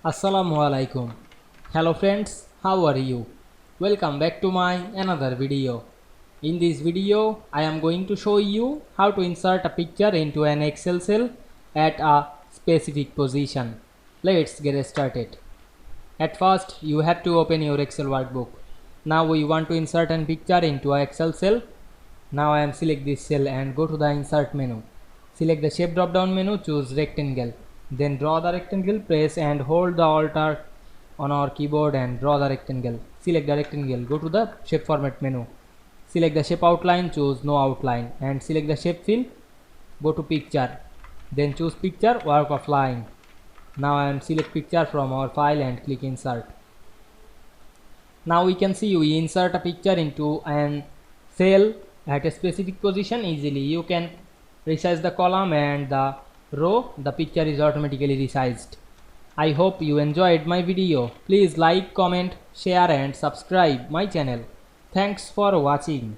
Assalamu Walaikum. Hello friends, how are you? Welcome back to my another video. In this video, I am going to show you how to insert a picture into an Excel cell at a specific position. Let's get started. At first, you have to open your Excel workbook. Now we want to insert a picture into an Excel cell. Now I am select this cell and go to the insert menu. Select the shape drop down menu, choose rectangle. Then draw the rectangle, press and hold the Alt on our keyboard and draw the rectangle. Select the rectangle, go to the shape format menu. Select the shape outline, choose no outline and select the shape fill. Go to picture. Then choose picture, work of line. Now I am select picture from our file and click insert. Now we can see we insert a picture into an cell at a specific position easily. You can resize the column and the row. The picture is automatically resized. I hope you enjoyed my video. Please like, comment, share and subscribe my channel. Thanks for watching.